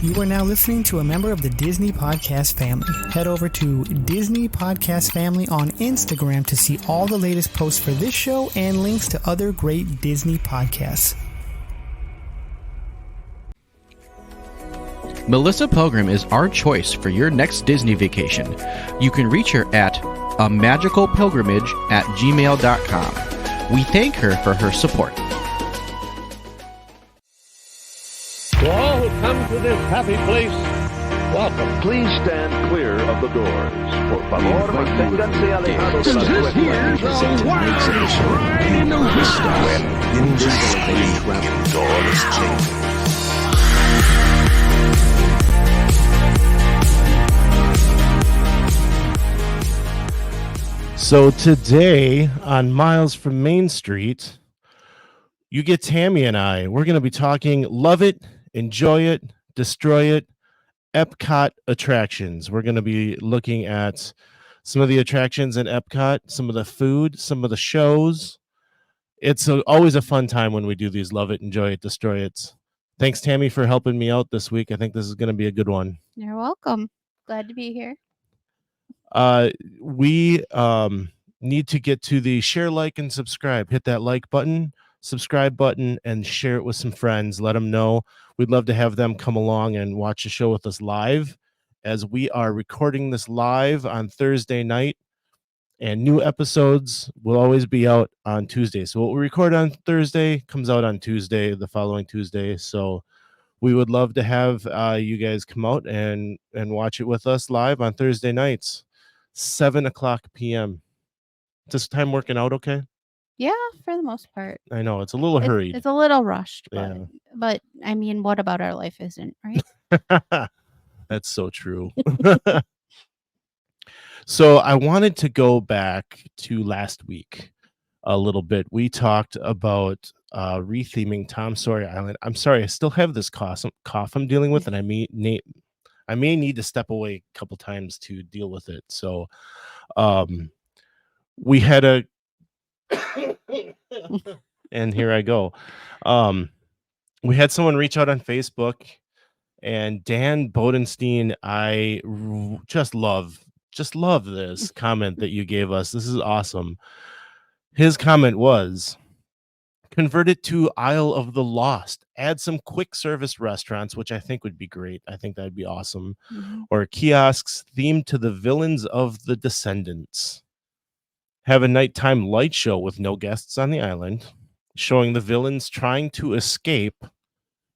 You are now listening to a member of the Disney Podcast family. Head over to Disney Podcast Family on Instagram to see all the latest posts for this show and links to other great Disney podcasts. Melissa Pilgrim is our choice for your next Disney vacation. You can reach her at amagicalpilgrimage@gmail.com. We thank her for her support. To all who come to this happy place, welcome. Please stand clear of the doors. Por favor, manténganse alejados de las This here's a wild ride in the Vista. So today on Miles from Main Street, you get Tammy and I. We're going to be talking Love It, Enjoy It, Destroy It, Epcot attractions. We're going to be looking at some of the attractions in Epcot, some of the food, some of the shows. It's always a fun time when we do these Love It, Enjoy It, Destroy It. Thanks, Tammy, for helping me out this week. I think this is going to be a good one. You're welcome. Glad to be here. We need to get to the share, like, and subscribe. Hit that like button, subscribe button, and share it with some friends. Let them know. We'd love to have them come along and watch the show with us live, as we are recording this live on Thursday night, and new episodes will always be out on Tuesday. So what we record on Thursday comes out on Tuesday, the following Tuesday. So we would love to have you guys come out and watch it with us live on Thursday nights, 7:00 p.m. This time working out okay? Yeah, for the most part. I know it's a little hurried. It's a little rushed, Yeah. but I mean, what about our life isn't, right? That's so true. So I wanted to go back to last week a little bit. We talked about retheming Tom Sawyer Island. I'm sorry, I still have this cough I'm dealing with, and I may need to step away a couple times to deal with it. So we had a and here I go. We had someone reach out on Facebook, and Dan Bodenstein, I just love this comment that you gave us. This is awesome. His comment was, convert it to Isle of the Lost. Add some quick service restaurants, which I think would be great. I think that'd be awesome. Mhm. Or kiosks themed to the villains of the Descendants. Have a nighttime light show with no guests on the island, showing the villains trying to escape,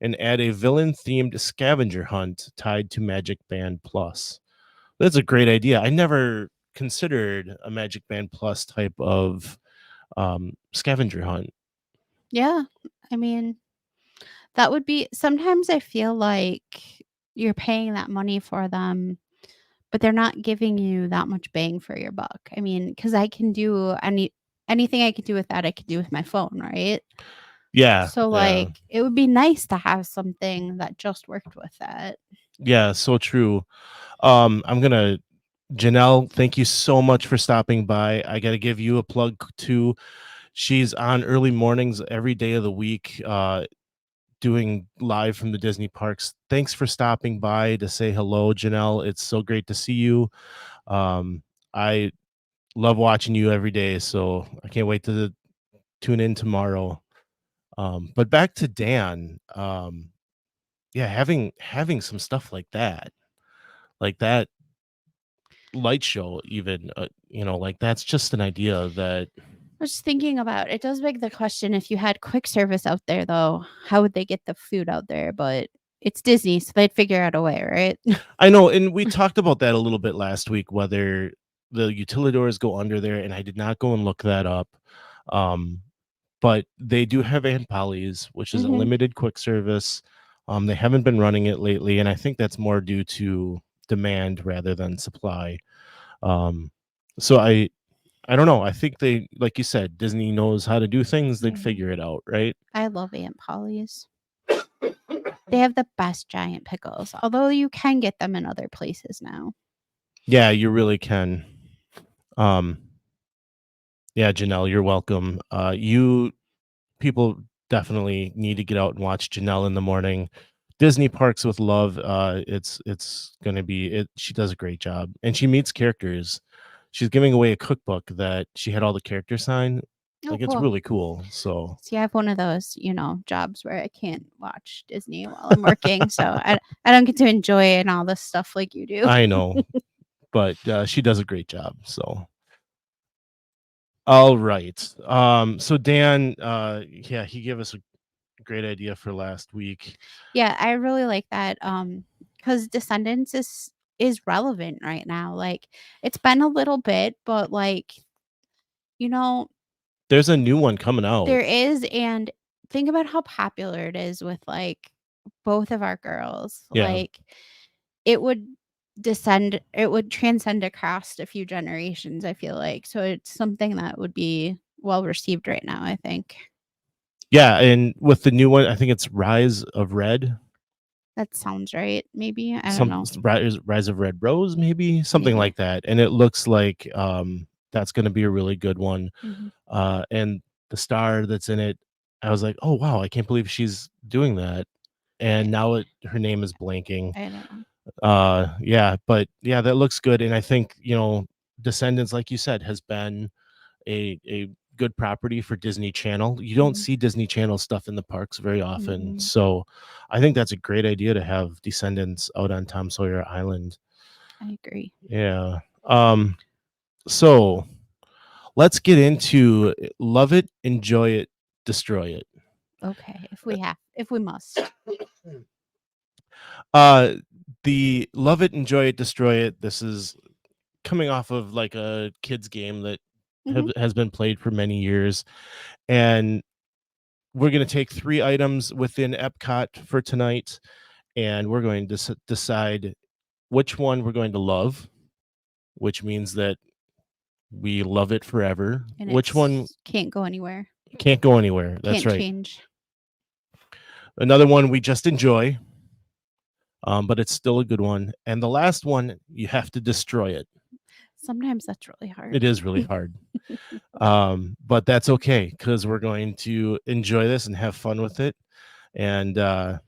and add a villain-themed scavenger hunt tied to Magic Band Plus. That's a great idea. I never considered a Magic Band Plus type of scavenger hunt. Yeah, I mean, that would be. Sometimes I feel like you're paying that money for them, but they're not giving you that much bang for your buck. I mean, because I can do anything I could do with that, I could do with my phone, right? Yeah. So, it would be nice to have something that just worked with that. Yeah, so true. Janelle, thank you so much for stopping by. I got to give you a plug too. She's on early mornings every day of the week, doing live from the Disney parks. Thanks for stopping by to say hello, Janelle. It's so great to see you. I love watching you every day, so I can't wait to tune in tomorrow. But back to Dan. Yeah, having some stuff like that light show, even like that's just an idea that I was just thinking about. It does beg the question, if you had quick service out there, though, how would they get the food out there? But it's Disney, so they'd figure out a way, right? I know, and we talked about that a little bit last week, whether the utilidors go under there, and I did not go and look that up. But they do have Aunt Polly's, which is a Mhm. limited quick service. They haven't been running it lately, and I think that's more due to demand rather than supply. So I don't know. I think they, like you said, Disney knows how to do things. They'd Mhm. figure it out, right? I love Aunt Polly's. They have the best giant pickles, although you can get them in other places now. Yeah, you really can. Yeah, Janelle, you're welcome. You people definitely need to get out and watch Janelle in the morning. Disney Parks with Love. It's gonna be it. She does a great job, and she meets characters. She's giving away a cookbook that she had all the characters sign. Oh, Like, it's cool. really cool. So See, I have one of those, jobs where I can't watch Disney while I'm working, so I don't get to enjoy it and all this stuff like you do. I know, but she does a great job. So all right. So Dan, yeah, he gave us a great idea for last week. Yeah, I really like that, because Descendants is relevant right now, like, it's been a little bit, but, like, you know, There's a new one coming out. there is, and think about how popular it is with, like, both of our girls, Yeah. like, it would transcend across a few generations, I feel like, so it's something that would be well received right now, I think. Yeah, and with the new one, I think it's Rise of Red. That sounds right, maybe, I don't know. Rise of Red Rose, maybe something Maybe. like that. And it looks like that's going to be a really good one. Mhm. And the star that's in it, I was like, oh wow, I can't believe she's doing that. And now her name is blanking. I don't know. Yeah, but yeah, that looks good. And I think Descendants, like you said, has been a good property for Disney Channel. You don't Mhm. see Disney Channel stuff in the parks very often. Mhm. So I think that's a great idea to have Descendants out on Tom Sawyer Island. I agree. Yeah. So let's get into Love It, Enjoy It, Destroy It. Okay, if we must. The Love It, Enjoy It, Destroy It. This is coming off of like a kids game that Mhm. has been played for many years. And we're going to take 3 items within Epcot for tonight, and we're going to decide which one we're going to love, which means that we love it forever. And Which one can't go anywhere. can't go anywhere. That's Can't right. change. Another one we just enjoy, but it's still a good one. And the last one, you have to destroy it. Sometimes that's really hard. It is really hard. But that's okay, because we're going to enjoy this and have fun with it. And all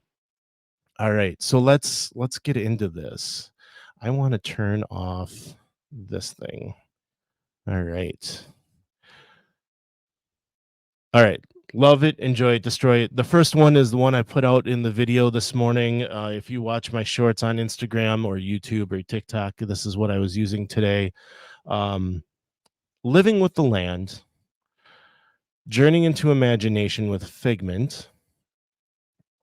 right, so let's get into this. I want to turn off this thing. All right. Love it, enjoy it, destroy it. The first one is the one I put out in the video this morning. If you watch my shorts on Instagram or YouTube or TikTok, this is what I was using today. Living with the Land, Journeying into Imagination with Figment,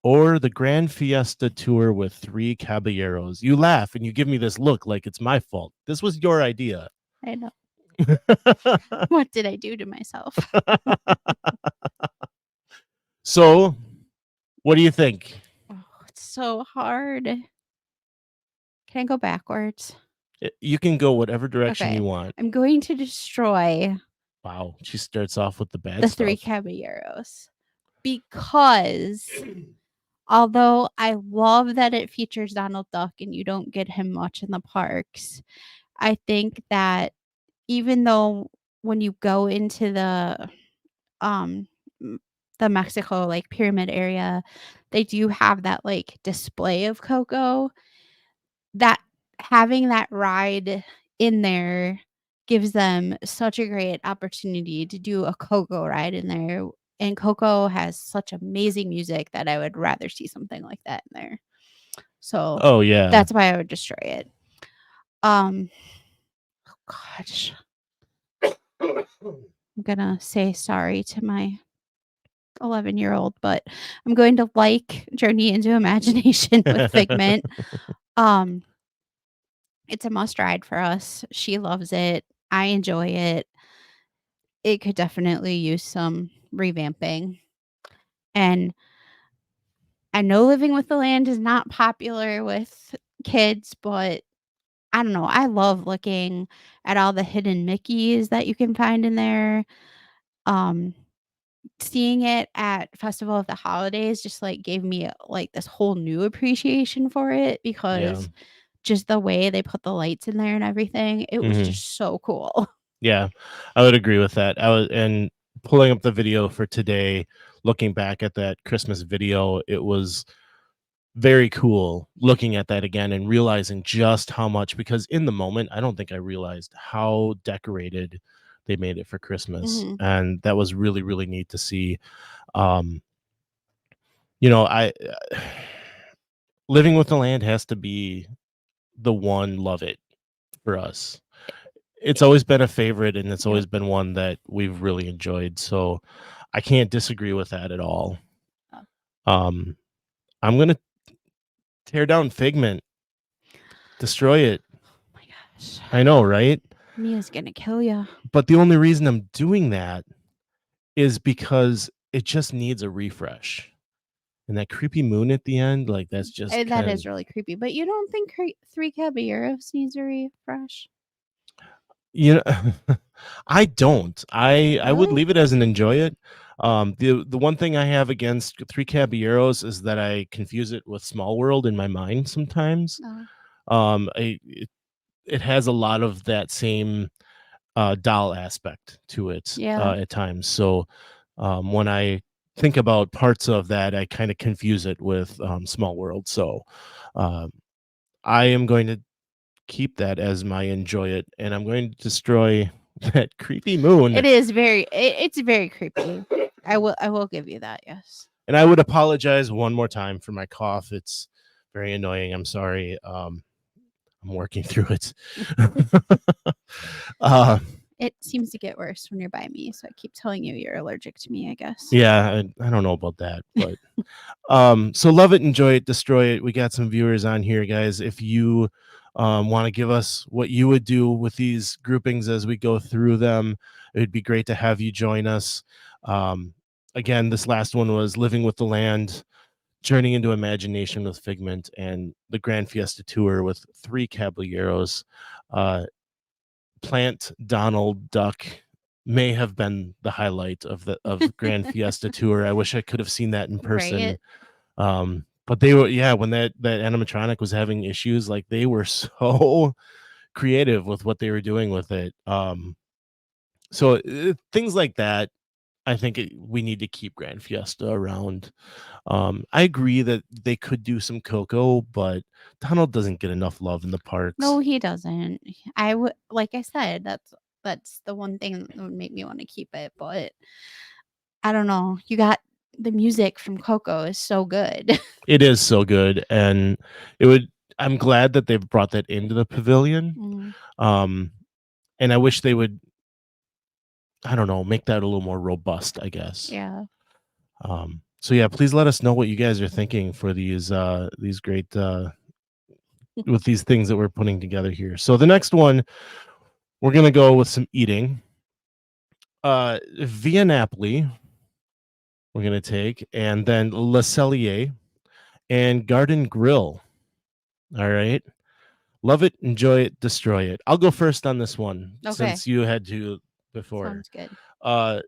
or the Gran Fiesta Tour with Three Caballeros. You laugh and you give me this look like it's my fault. This was your idea. I know. What did I do to myself? So, what do you think? Oh, it's so hard. Can I go backwards? You can go whatever direction Okay. you want. I'm going to destroy Wow, she starts off with the bad the stuff. Three Caballeros because although I love that it features Donald Duck and you don't get him much in the parks, I think that even though when you go into um the Mexico like pyramid area, they do have that like display of Coco, that having that ride in there gives them such a great opportunity to do a Coco ride in there. And Coco has such amazing music that I would rather see something like that in there. So Oh yeah. that's why I would destroy it. Oh gosh. I'm gonna say sorry to my 11-year-old, but I'm going to like Journey into Imagination with Figment. It's a must ride for us. She loves it. I enjoy it. It could definitely use some revamping. And I know Living with the Land is not popular with kids, but I don't know. I love looking at all the hidden Mickeys that you can find in there. Um, Seeing it at Festival of the Holidays just like gave me like this whole new appreciation for it Yeah. because just the way they put the lights in there and everything, it was just so cool. Yeah, I would agree with that. And pulling up the video for today, looking back at that Christmas video, it was very cool looking at that again and realizing just how much, because in the moment, I don't think I realized how decorated they made it for Christmas. Mhm. And that was really, really neat to see. Um, you know, Living with the Land has to be the one love it for us. It's always been a favorite, and it's Yep. always been one that we've really enjoyed. So I can't disagree with that at all. Oh. Um, I'm gonna tear down Figment, destroy it. Oh my gosh. I know, right? Mia's gonna kill you. But the only reason I'm doing that is because it just needs a refresh. And that creepy moon at the end, like that's just That is really creepy. But you don't think Three Caballeros needs a refresh? you know, I don't. I would Really? leave it as an enjoy it. The one thing I have against Three Caballeros is that I confuse it with Small World in my mind sometimes. No. It has a lot of that same doll aspect to it Yeah. at times. So when I think about parts of that, I kind of confuse it with Small World. So uh, I am going to keep that as my enjoy it, and I'm going to destroy that creepy moon. It is it's very creepy. I will give you that, yes. And I would apologize one more time for my cough. It's very annoying. I'm sorry. I'm working through it. uh, It seems to get worse when you're by me, so I keep telling you you're allergic to me, I guess. yeah, I don't know about that, but so love it, enjoy it, destroy it. We got some viewers on here, guys. If you want to give us what you would do with these groupings as we go through them, it would be great to have you join us. Again, this last one was Living with the Land, Journey into Imagination with Figment, and the Gran Fiesta Tour with Three Caballeros. Plant Donald Duck may have been the highlight of the Gran Fiesta Tour. I wish I could have seen that in person. Right? But they were, yeah, when that animatronic was having issues, like they were so creative with what they were doing with it. So things like that, I think we need to keep Grand Fiesta around. I agree that they could do some Coco, but Donald doesn't get enough love in the parks. No, he doesn't. I would, like I said, that's the one thing that would make me want to keep it, but I don't know. You got the music from Coco is so good. It is so good, and it would. I'm glad that they've brought that into the pavilion. Mm, And I wish they would, I don't know, make that a little more robust, I guess. yeah. So yeah, please let us know what you guys are thinking for these great with these things that we're putting together here. So the next one, we're gonna go with some eating. Via Napoli, we're gonna take, and then Le Cellier and Garden Grill. All right. Love it, enjoy it, destroy it. I'll go first on this one Okay. since you had to before. Sounds good.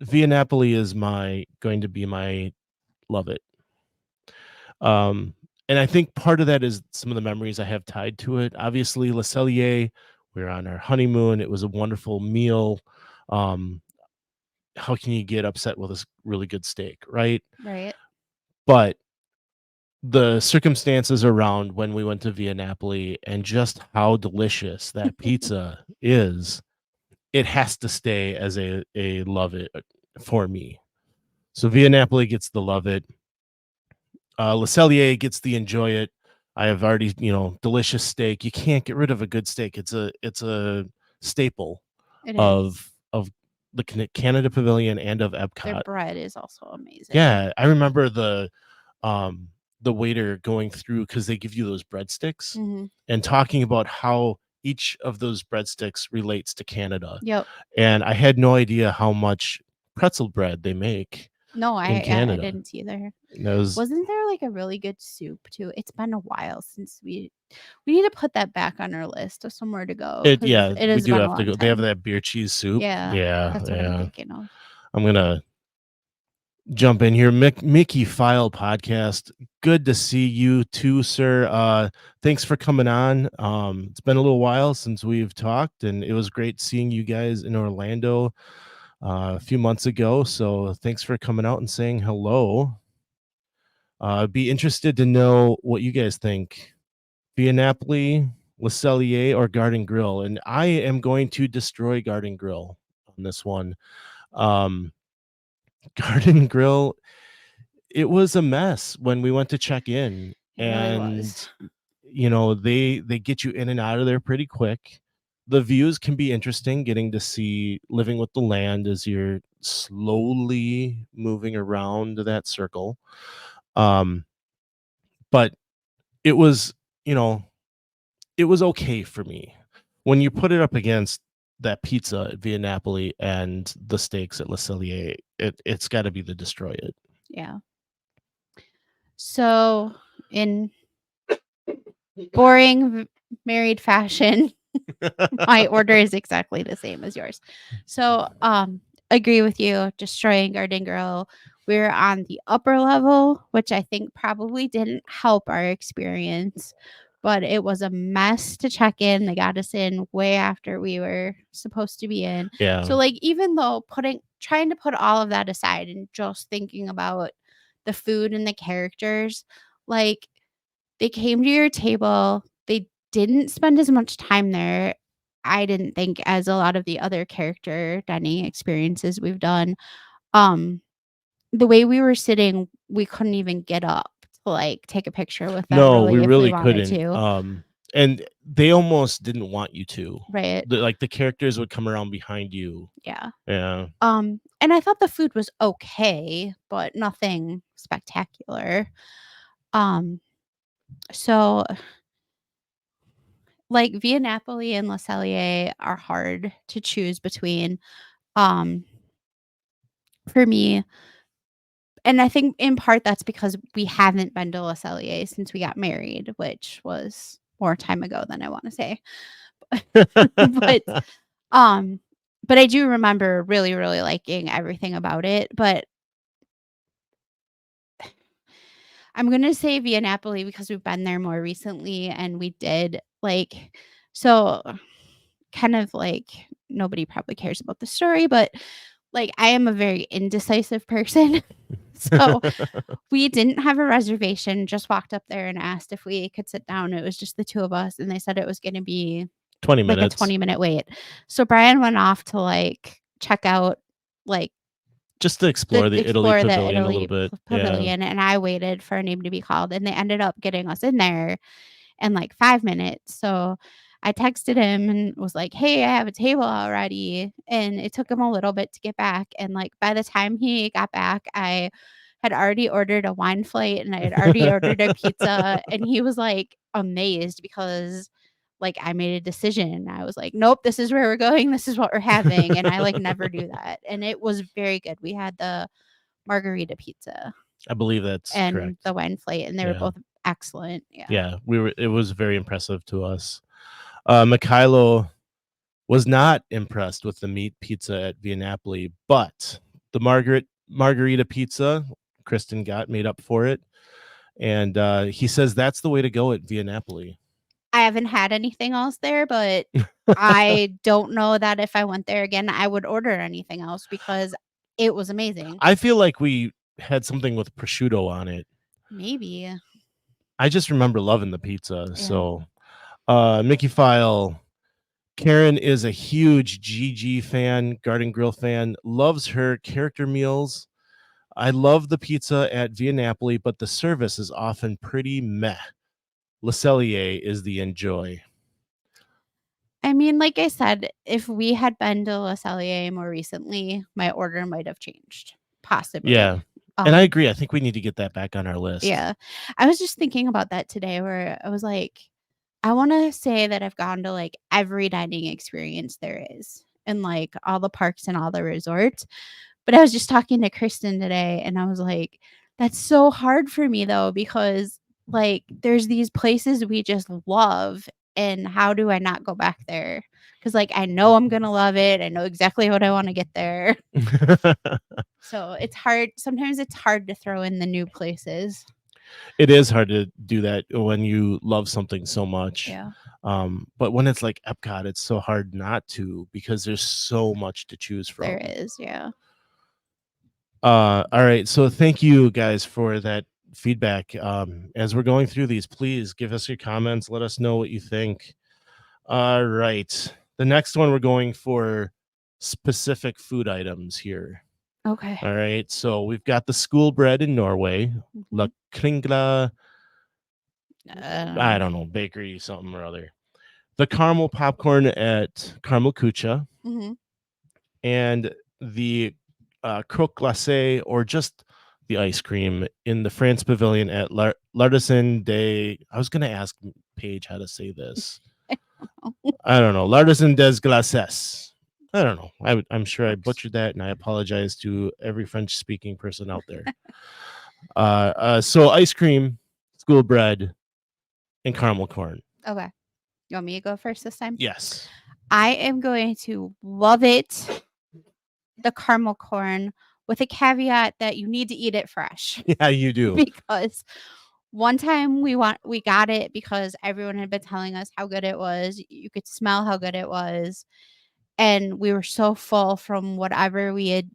Via Napoli is going to be my love it. And I think part of that is some of the memories I have tied to it. Obviously, Le Cellier, we were on our honeymoon. It was a wonderful meal. How can you get upset with a really good steak, right? Right. But the circumstances around when we went to Via Napoli and just how delicious that pizza is, it has to stay as a love it for me. So Via Napoli gets the love it. Le Cellier gets the enjoy it. I have already, delicious steak. You can't get rid of a good steak. It's a staple It is. of the Canada Pavilion and of Their Epcot. bread is also amazing. Yeah, I remember the waiter going through because they give you those breadsticks and talking about how each of those breadsticks relates to Canada. Yep. And I had no idea how much pretzel bread they make. No, in I Canada. didn't either. Wasn't there like a really good soup too? It's been a while since we need to put that back on our list of somewhere to go. it? 'Cause Yeah, it we has do been a have to long go. They have time. that beer cheese soup. Yeah, that's what I'm yeah. thinking of. I'm gonna jump in here. Mickey File Podcast. Good to see you too, sir. Thanks for coming on. It's been a little while since we've talked, and it was great seeing you guys in Orlando a few months ago. So thanks for coming out and saying hello. I'd be interested to know what you guys think. Via Napoli, Le Cellier, or Garden Grill. And I am going to destroy Garden Grill on this one. Um, Garden Grill, it was a mess when we went to check in. It really And was. they get you in and out of there pretty quick. The views can be interesting, getting to see living with the land as you're slowly moving around that circle. But it was, it was okay for me. When you put it up against that pizza at Via Napoli and the steaks at Le Cellier, it's got to be the Destroy It. Yeah. So, in boring married fashion, my order is exactly the same as yours. So, agree with you. Destroying Garden Grill. We're on the upper level, which I think probably didn't help our experience, but it was a mess to check in. They got us in way after we were supposed to be in. Yeah. So, like, even though trying to put all of that aside and just thinking about the food and the characters, like, they came to your table. They didn't spend as much time there, I didn't think, as a lot of the other character dining experiences we've done. Um, the way we were sitting, we couldn't even get up to, like, take a picture with them No, we really if we really wanted couldn't. to. And they almost didn't want you to. Right. The characters would come around behind you. Yeah. Yeah. And I thought the food was okay, but nothing spectacular. So, like, Via Napoli and Le Cellier are hard to choose between. Um, for me, and I think in part that's because we haven't been to Le Cellier since we got married, which was more time ago than I want to say. but um but I do remember really, really liking everything about it. But I'm gonna say Via Napoli because we've been there more recently and we did like so kind of like nobody probably cares about the story, but like I am a very indecisive person. So we didn't have a reservation, just walked up there and asked if we could sit down. It was just the two of us, and they said it was gonna be 20 like a minutes. 20-minute wait. So Brian went off to like check out like Just to explore the Italy explore the pavilion a Italy little bit. Yeah. pavilion, and I waited for a name to be called, and they ended up getting us in there in like 5 minutes. So I texted him and was like, "Hey, I have a table already." And it took him a little bit to get back. And like by the time he got back, I had already ordered a wine flight and I had already ordered a pizza. And he was like amazed because like I made a decision. I was like, "Nope, this is where we're going. This is what we're having." And I like never do that. And it was very good. We had the margarita pizza I believe that's and correct. the wine flight, and they were Yeah. both excellent. Yeah. Yeah, it was very impressive to us. Mikhailo was not impressed with the meat pizza at Via Napoli, but the margarita pizza Kristen got made up for it. And he says that's the way to go at Via Napoli. I haven't had anything else there, but I don't know that if I went there again, I would order anything else because it was amazing. I feel like we had something with prosciutto on it. Maybe. I just remember loving the pizza. Yeah. So Mickey File, Karen is a huge GG fan, Garden Grill fan, loves her character meals. I love the pizza at Via Napoli, but the service is often pretty meh. Le Cellier is the enjoy. I mean, like I said, if we had been to Le Cellier more recently, my order might have changed. Possibly. Yeah. And I agree. I think we need to get that back on our list. Yeah. I was just thinking about that today where I was like, I want to say that I've gone to like every dining experience there is in like all the parks and all the resorts. But I was just talking to Kristen today and I was like, that's so hard for me though, because like there's these places we just love. And how do I not go back there? Because like I know I'm gonna love it. I know exactly what I want to get there. So it's hard. Sometimes it's hard to throw in the new places. It is hard to do that when you love something so much. Yeah. But when it's like Epcot, it's so hard not to because there's so much to choose from. There is, yeah. All right. So thank you guys for that feedback. As we're going through these, please give us your comments. Let us know what you think. All right. The next one, we're going for specific food items here. Okay. All right. So we've got the school bread in Norway, La Mhm. Kringla, I Um, don't know, bakery, something or other. The caramel popcorn at Caramel Kucha, mhm. and the croque glacé, or just the ice cream, in the France Pavilion at L'Artisan des. I was going to ask Paige how to say this. I don't know. L'Artisan des Glaces. I don't know. I'm sure I butchered that, and I apologize to every French-speaking person out there. So ice cream, school bread, and caramel corn. Okay. You want me to go first this time? Yes. I am going to love it, the caramel corn, with a caveat that you need to eat it fresh. Yeah, you do. Because one time we got it because everyone had been telling us how good it was. You could smell how good it was. And we were so full from whatever we had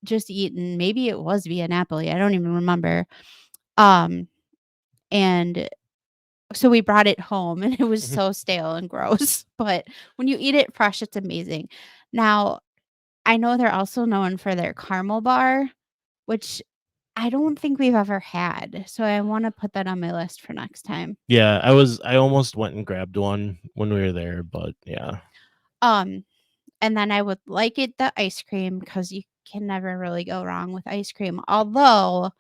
just eaten. Maybe it was Via Napoli. I don't even remember. And so we brought it home and it was Mhm. so stale and gross. But when you eat it fresh, it's amazing. Now, I know they're also known for their caramel bar, which I don't think we've ever had. So I want to put that on my list for next time. Yeah, I almost went and grabbed one when we were there, but yeah. Um, and then I would like it the ice cream because you can never really go wrong with ice cream. Although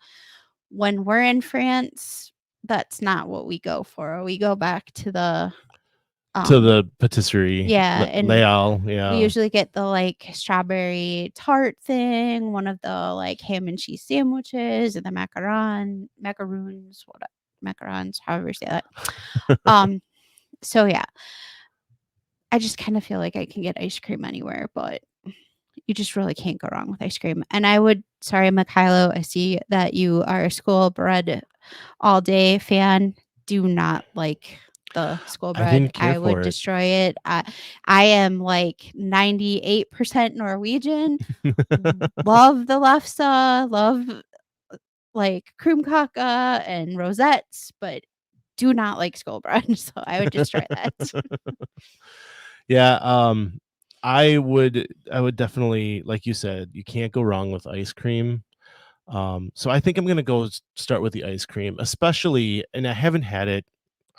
when we're in France, that's not what we go for. We go back to the To um the patisserie, yeah, and Leal, we yeah. usually get the like strawberry tart thing, one of the like ham and cheese sandwiches, and the macaroons, what macarons, however you say that. So yeah, I just kind of feel like I can get ice cream anywhere, but you just really can't go wrong with ice cream. And I would, sorry, Mikhailo, I see that you are a school bread all day fan. Do not like the school I bread. didn't care I would for it. destroy it. I am like 98% Norwegian. Love the lefse, love like krumkaka and rosettes, but do not like school bread. So I would destroy that. Yeah, I would definitely, like you said, you can't go wrong with ice cream. So I think I'm gonna go start with the ice cream, especially, and I haven't had it.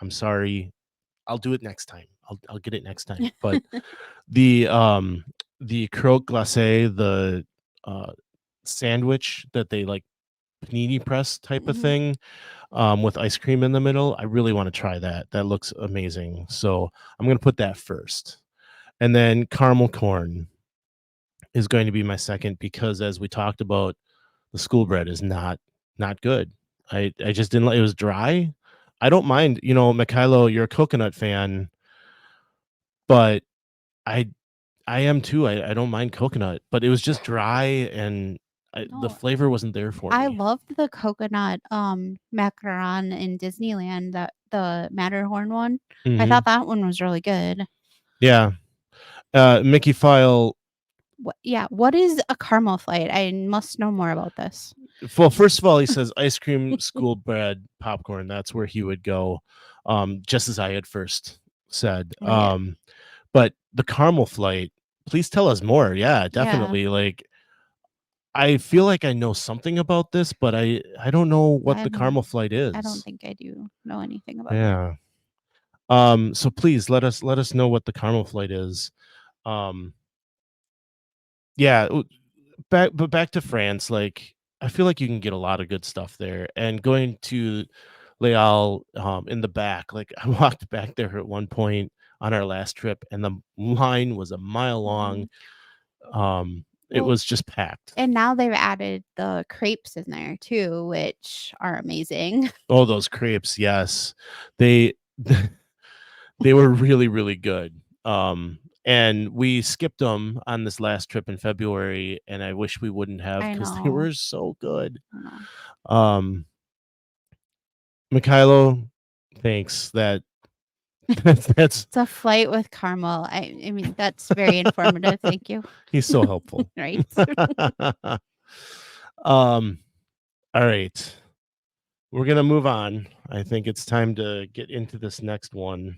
I'm sorry. I'll do it next time. I'll get it next time. But the um the croque glacé, the uh sandwich that they like panini press type of Mhm. thing, with ice cream in the middle. I really want to try that. That looks amazing. So I'm gonna put that first. And then caramel corn is going to be my second, because as we talked about, the school bread is not good. I just didn't like, it was dry. I don't mind, Mikhailo, you're a coconut fan, but I I am too. I don't mind coconut, but it was just dry, and the No, flavor wasn't there for I me. loved the coconut, macaron in Disneyland, that the Matterhorn one. I Hmm. thought that one was really good. Yeah. Mickey File. What is a caramel flight? I must know more about this. Well, first of all, he says ice cream, school bread, popcorn. That's where he would go, just as I had first said. Oh, yeah. But the caramel flight, please tell us more. Yeah, Yeah. definitely. Like, I feel like I know something about this, but I don't know what the I'm caramel flight I don't is. think I do know anything about it. Yeah. So please let us know what the caramel flight is. Um, yeah, back to France. Like, I feel like you can get a lot of good stuff there. And going to Leal, in the back, like, I walked back there at one point on our last trip, and the line was a mile long. Mhm. It Well, was just packed. and now they've added the crepes in there too, which are amazing. Oh, those crepes, yes. They they were really, really good. And we skipped them on this last trip in February, and I wish we wouldn't have, I because they know. were so good. I know. Um, Mikhailo, thanks. That's It's a flight with caramel. I mean, that's very informative. Thank you. he's so helpful. Right. Um, all right. we're gonna move on. I think it's time to get into this next one.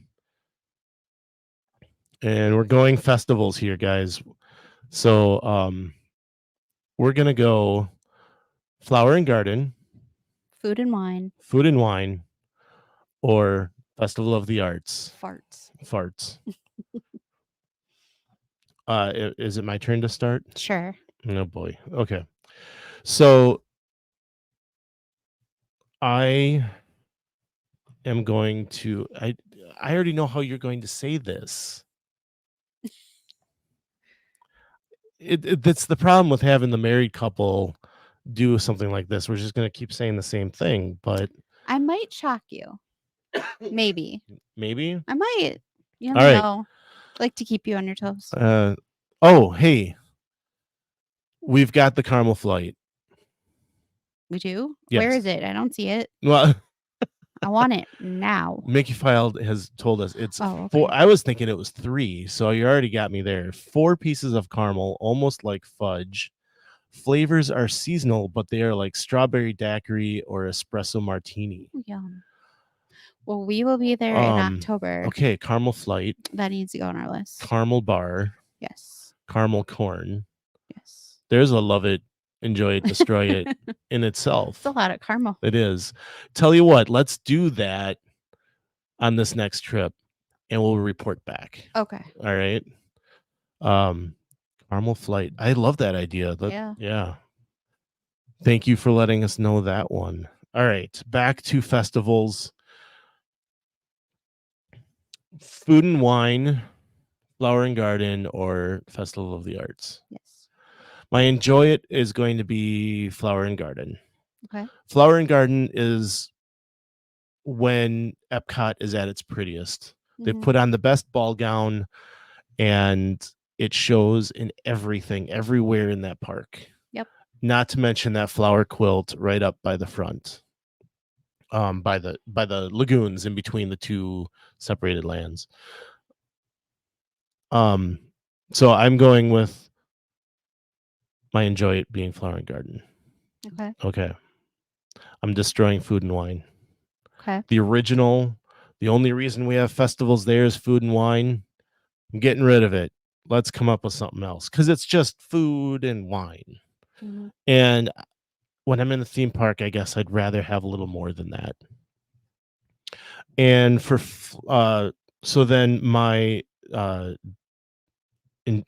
And we're going festivals here, guys. So we're gonna go Flower and Garden, Food and wine, Food and Wine, or Festival of the Arts. farts. Farts. Is it my turn to start? Sure. Oh boy. Okay. So I am going to I already know how you're going to say this. That's the problem with having the married couple do something like this. We're just going to keep saying the same thing, but I might shock you. Maybe. maybe. I might. You All never right. know. Like to keep you on your toes. Oh, hey. We've got the Caramel Flight. We do? Yes. Where is it? I don't see it. Well, I want it now. Mickey Filed has told us it's Oh, okay. 4. I was thinking it was 3, so you already got me there. 4 pieces of caramel, almost like fudge. Flavors are seasonal, but they are like strawberry daiquiri or espresso martini. Yum. Well, we will be there in October. Okay, Caramel Flight, That needs to go on our list. Caramel Bar, Yes. Caramel Corn. Yes. There's a love it, enjoy it, destroy it in itself. It's a lot of caramel. It is. Tell you what, let's do that on this next trip and we'll report back. Okay. All right. Caramel Flight. I love that idea. Yeah. Thank you for letting us know that one. All right. Back to festivals. Food and Wine, Flower and Garden, or Festival of the Arts. Yes. My enjoy it is going to be Flower and Garden. Okay. Flower and Garden is when Epcot is at its prettiest. They put on the best ball gown and it shows in everything, everywhere in that park. Yep. Not to mention that flower quilt right up by the front. By the lagoons in between the two separated lands. So I'm going with my enjoy it being Flower and Garden. Okay. I'm destroying Food and Wine. Okay. The original, the only reason we have festivals there is Food and Wine. I'm getting rid of it. Let's come up with something else because it's just food and wine. And when I'm in the theme park, I guess I'd rather have a little more than that. And for so then my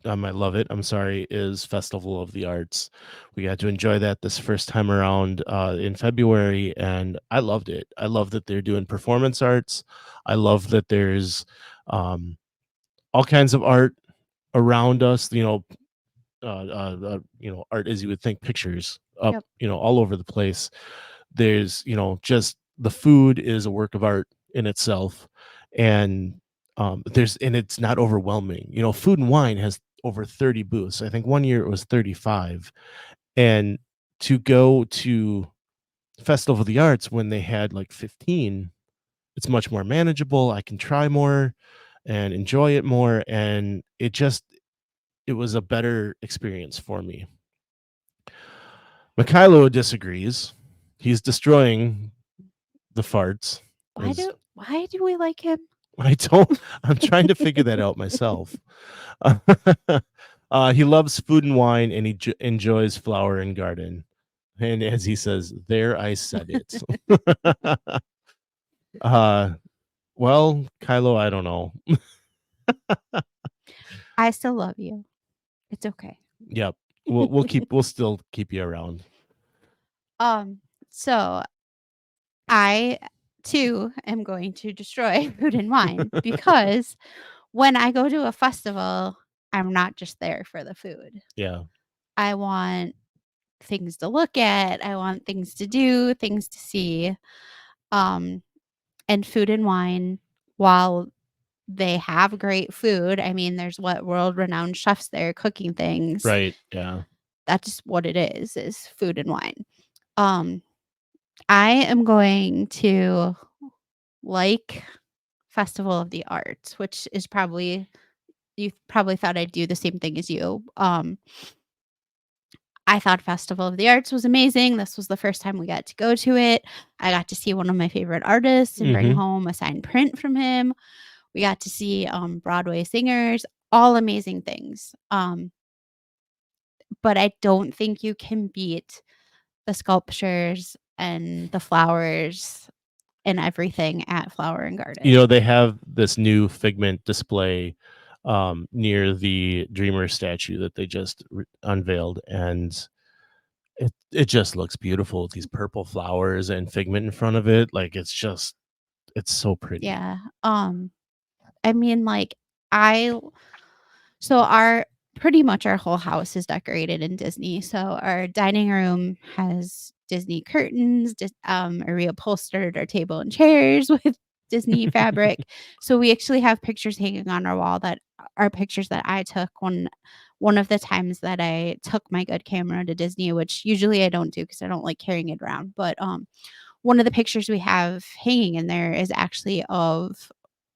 my love it, I'm sorry, is Festival of the Arts. We got to enjoy that this first time around in February, and I loved it. I love that they're doing performance arts. I love that there's all kinds of art around us, art as you would think, pictures up, all over the place. There's, just the food is a work of art in itself. And it's not overwhelming. Food and Wine has over 30 booths. I think one year it was 35. And to go to Festival of the Arts when they had like 15, it's much more manageable. I can try more and enjoy it more. And it was a better experience for me. Mikhailo disagrees. He's destroying the farts. Why do we like him? I'm trying to figure that out myself. He loves Food and Wine and he enjoys Flower and Garden. And as he says, there I said it. Well, Kylo, I don't know. I still love you. It's okay. Yep. We'll still keep you around. So I too am going to destroy Food and Wine because when I go to a festival, I'm not just there for the food. Yeah. I want things to look at. I want things to do, things to see. And Food and Wine, while they have great food, I mean, there's world-renowned chefs there cooking things. Right. Yeah. That's just what it is Food and Wine. I am going to like Festival of the Arts, which is you probably thought I'd do the same thing as you. I thought Festival of the Arts was amazing. This was the first time we got to go to it. I got to see one of my favorite artists and bring home a signed print from him. We got to see Broadway singers, all amazing things. But I don't think you can beat the sculptures and the flowers and everything at Flower and Garden. You know, they have this new Figment display near the Dreamer statue that they just unveiled, and it just looks beautiful with these purple flowers and Figment in front of it. Like it's so pretty. Yeah. I mean, like, so our pretty much our whole house is decorated in Disney. So our dining room has Disney curtains, a reupholstered our table and chairs with Disney fabric. So we actually have pictures hanging on our wall that are pictures that I took one of the times that I took my good camera to Disney, which usually I don't do because I don't like carrying it around. But one of the pictures we have hanging in there is actually of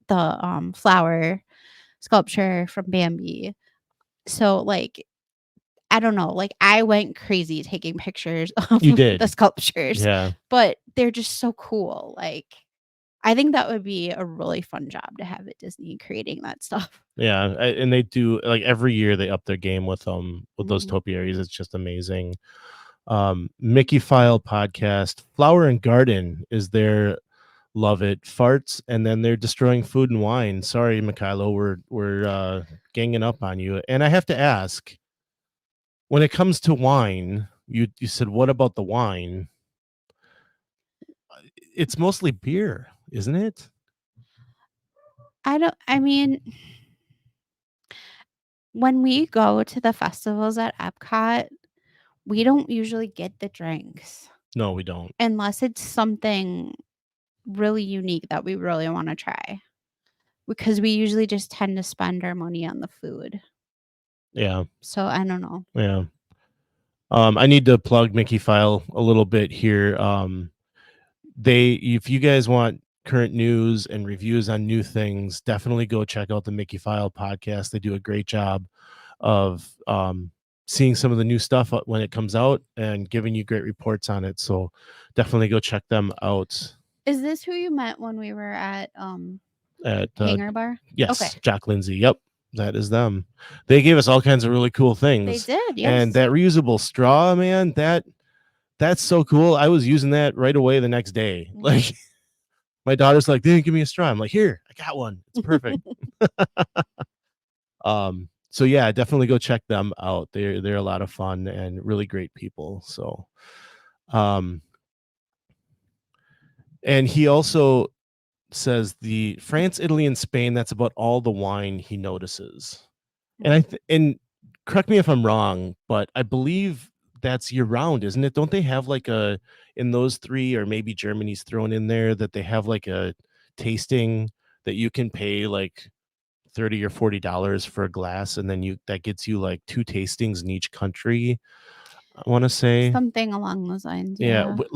the flower sculpture from Bambi. So, like, I don't know, like, I went crazy taking pictures of You did. the sculptures, Yeah. but they're just so cool. Like, I think that would be a really fun job to have at Disney creating that stuff. Yeah, and they do, like, every year they up their game with those Mhm. topiaries. It's just amazing. Mickey File podcast, Flower and Garden is their love it farts, and then they're destroying food and wine. Sorry, Mikhailo, we're ganging up on you. And I have to ask, when it comes to wine, you said, what about the wine? It's mostly beer, isn't it? I mean, when we go to the festivals at Epcot, we don't usually get the drinks No, we don't. unless it's something really unique that we really wanna try, because we usually just tend to spend our money on the food. Yeah, So, I don't know. yeah. I need to plug Mickey File a little bit here. If you guys want current news and reviews on new things, definitely go check out the Mickey File podcast. They do a great job of seeing some of the new stuff when it comes out and giving you great reports on it. So definitely go check them out. Is this who you met when we were at, At Hangar Bar? yes, Okay. Jack Lindsay. Yep, that is them. They gave us all kinds of really cool They things. did, yes. And that reusable straw, man, that's so cool. I was using that right away the next day. Mhm. Like my daughter's like, they didn't give me a straw. I'm like, here, I got one. It's perfect. So yeah, definitely go check them out. They're a lot of fun and really great people. So and he also says the France, Italy, and Spain, that's about all the wine he notices. And and correct me if I'm wrong, but I believe that's year round, isn't it? Don't they have like in those three, or maybe Germany's thrown in there, that they have like a tasting that you can pay like $30 or $40 for a glass, and then that gets you like 2 tastings in each country, I want to say. Something along those lines, Yeah, yeah. but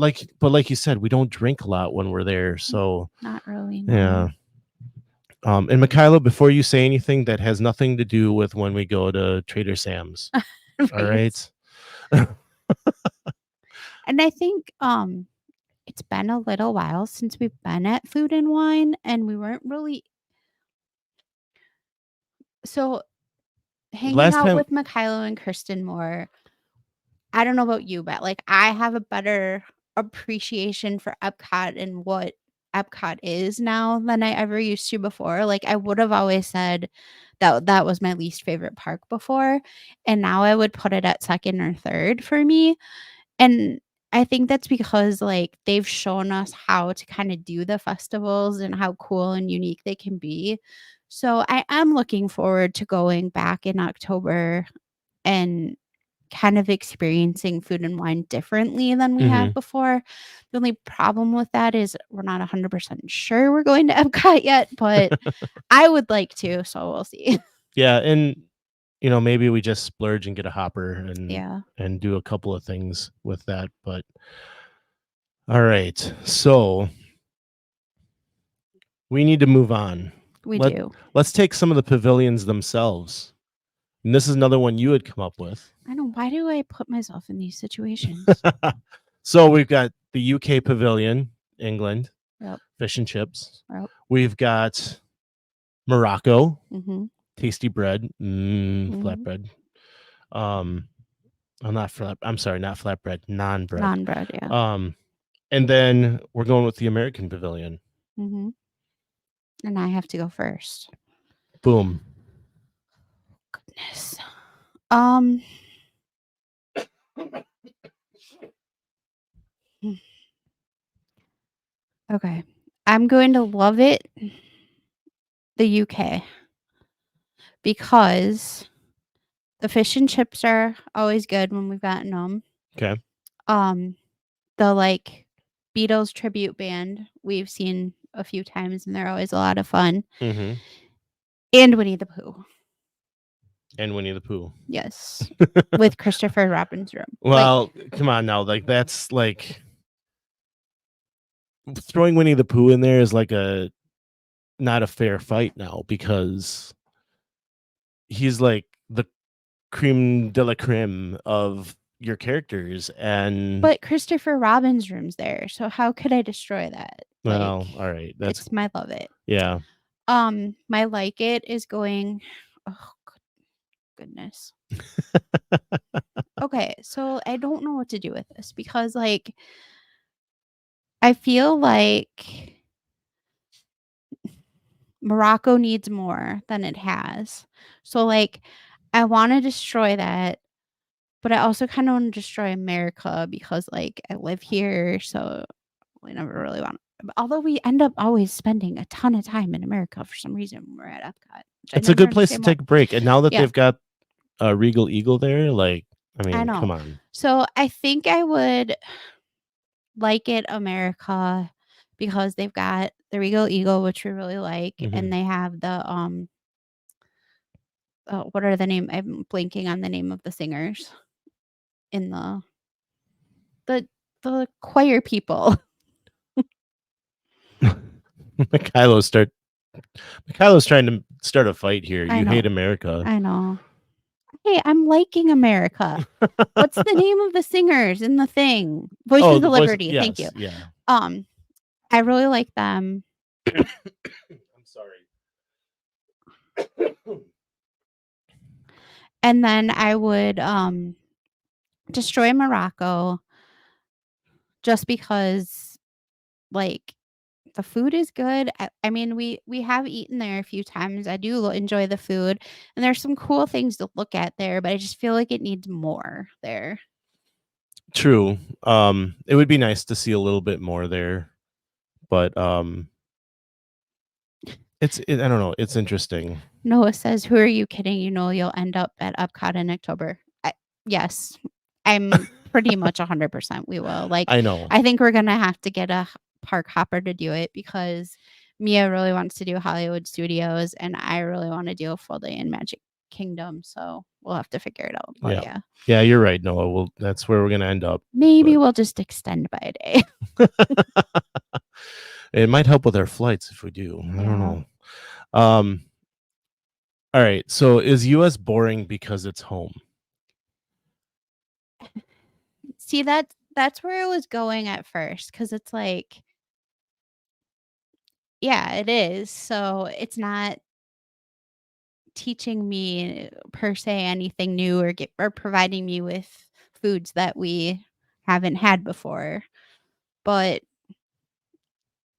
like you said, we don't drink a lot when we're there, so Not really, no. yeah. And Mikhailo, before you say anything that has nothing to do with when we go to Trader Sam's, all right? And I think, it's been a little while since we've been at Food and Wine, and we weren't really so hanging Last out time, with Mikhailo and Kristen more, I don't know about you, but, like, I have a better appreciation for Epcot and what Epcot is now than I ever used to before. Like, I would have always said that that was my least favorite park before, and now I would put it at 2nd or 3rd for me. And I think that's because, like, they've shown us how to kinda do the festivals and how cool and unique they can be. So, I am looking forward to going back in October and kind of experiencing Food and Wine differently than we have mhm. before. The only problem with that is we're not 100% sure we're going to Epcot yet, but I would like to, so we'll see. Yeah, and maybe we just splurge and get a hopper Yeah, and do a couple of things with that. But all right, so we need to move on. we do. Let's take some of the pavilions themselves. And this is another one you had come up with. I know. Why do I put myself in these situations? So we've got the UK Pavilion, England, Yep. fish and chips. Yep. We've got Morocco, Mm-hmm. tasty bread, Mm-hmm. flatbread. I'm not flat. I'm sorry, not flatbread, non bread. Non-bread, yeah. And then we're going with the American Pavilion. Mm-hmm. And I have to go first. Boom. Goodness. Okay. I'm going to love it, the UK, because the fish and chips are always good when we've gotten them. Okay. The like Beatles tribute band we've seen a few times, and they're always a lot of fun. Mm-hmm. And Winnie the Pooh, And Winnie the Pooh. yes, with Christopher Robin's room. Well, come on now. Like that's like throwing Winnie the Pooh in there is like a not a fair fight now because he's like the creme de la creme of your characters and but Christopher Robin's room's there, so how could I destroy that? well, all right. That's It's my love it. yeah. My like it is going. Oh goodness. Okay, so I don't know what to do with this because like I feel like Morocco needs more than it has. So like I want to destroy that, but I also kind of want to destroy America because like I live here, so I never really want. Although we end up always spending a ton of time in America for some reason when we're at Epcot. Which It's I a never good place to understand why. take a break. And now that Yeah. they've got a Regal Eagle there, like I I mean, know. come on. So I think I would like it America because they've got the Regal Eagle, which we really like, Mhm. and they have the what are the name? I'm blanking on the name of the singers in the choir people. Mikailo's trying to start a fight here. I You know. hate America. I know. Hey, I'm liking America. What's the name of the singers in the thing? Voices of the voice. Liberty. Thank you. Yes, yeah. I really like them. I'm sorry. And then I would destroy Morocco just because like the food is good. I mean, we have eaten there a few times. I do enjoy the food, and there's some cool things to look at there, but I just feel like it needs more there. True. It would be nice to see a little bit more there, but I don't know. It's interesting. Noah says, "Who are you kidding? You know you'll end up at Epcot in October." Yes, I'm pretty much 100% we will. Like, I know. I think we're gonna have to get a park hopper to do it because Mia really wants to do Hollywood Studios, and I really want to do a full day in Magic Kingdom. So we'll have to figure it out. But yeah, Yeah, you're right, Noah. That's where we're gonna end up. maybe we'll just extend by a day. It might help with our flights if we do. I don't know. All right. So is US boring because it's home? See, that's where I was going at first because it's like, yeah, it is. So it's not teaching me per se anything new or providing me with foods that we haven't had before. But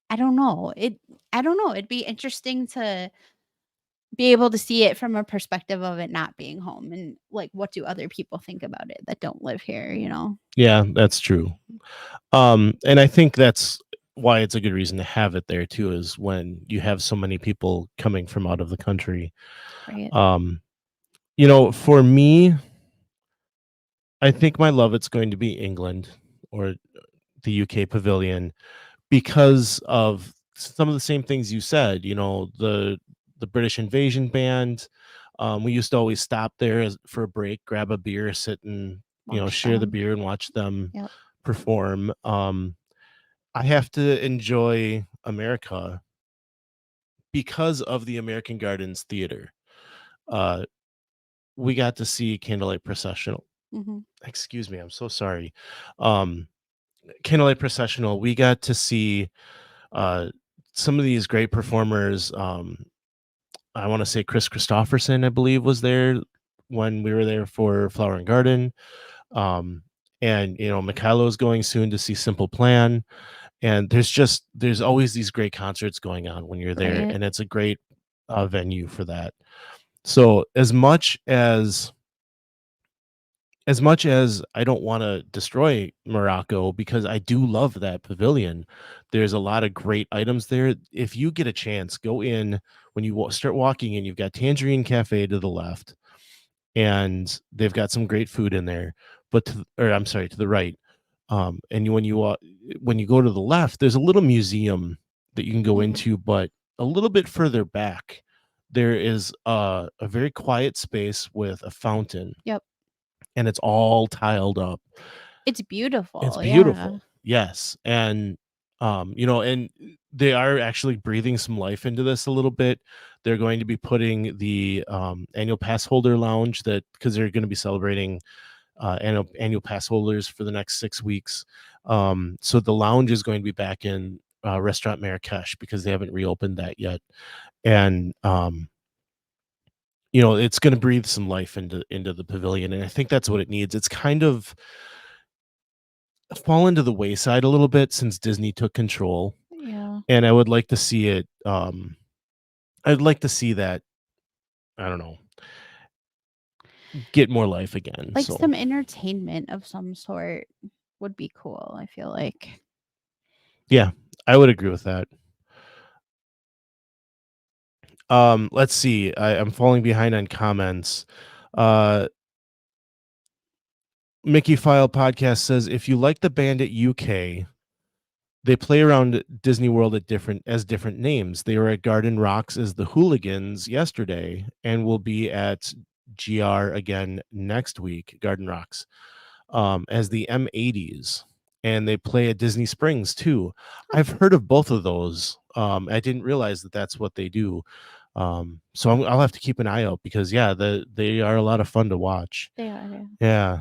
I don't know. I don't know. It'd be interesting to be able to see it from a perspective of it not being home and like what do other people think about it that don't live here, you know? Yeah, that's true. And I think that's why it's a good reason to have it there too, is when you have so many people coming from out of the country. Right. For me, I think my love it's going to be England or the UK Pavilion because of some of the same things you said. The British Invasion Band. We used to always stop there for a break, grab a beer, sit and share the them. beer and watch them Yep. perform. I have to enjoy America because of the American Gardens Theater. We got to see Candlelight excuse me, I'm so sorry. Um, Candlelight Processional, we got to see uh, some of these great performers. I want to say Chris Christopherson, I believe, was there when we were there for Flower and Garden. Um, and Mikhailo's going soon to see Simple Plan. And there's always these great concerts going on when you're there, Right. and it's a great venue for that. So as much as I don't want to destroy Morocco, because I do love that pavilion, there's a lot of great items there. If you get a chance, go in. When you start walking in, you've got Tangerine Cafe to the left, and they've got some great food in there. I'm sorry, to the right. And when you go to the left, there's a little museum that you can go into, but a little bit further back, there is a very quiet space with a fountain, Yep. and it's all tiled up. It's beautiful. It's Yeah. beautiful. Yes. And and they are actually breathing some life into this a little bit. They're going to be putting the annual pass holder lounge, that because they're going to be celebrating annual pass holders for the next 6 weeks. So the lounge is going to be back in Restaurant Marrakesh, because they haven't reopened that yet. And it's going to breathe some life into the pavilion, and I think that's what it needs. It's kind of fallen to the wayside a little bit since Disney took control, Yeah. and I would like to see it. I'd like to see that. I don't know, get more life again. Like So some entertainment of some sort would be cool, I feel like. yeah, I would agree with that. Let's see. I'm falling behind on comments. Mickey File Podcast says, if you like the band at UK, they play around Disney World at different names. They were at Garden Rocks as the Hooligans yesterday, and will be at GR again next week, Garden Rocks, as the M80s. And they play at Disney Springs too. I've heard of both of those. I didn't realize that that's what they do. So I'll have to keep an eye out, because they are a lot of fun to watch. They are. Yeah.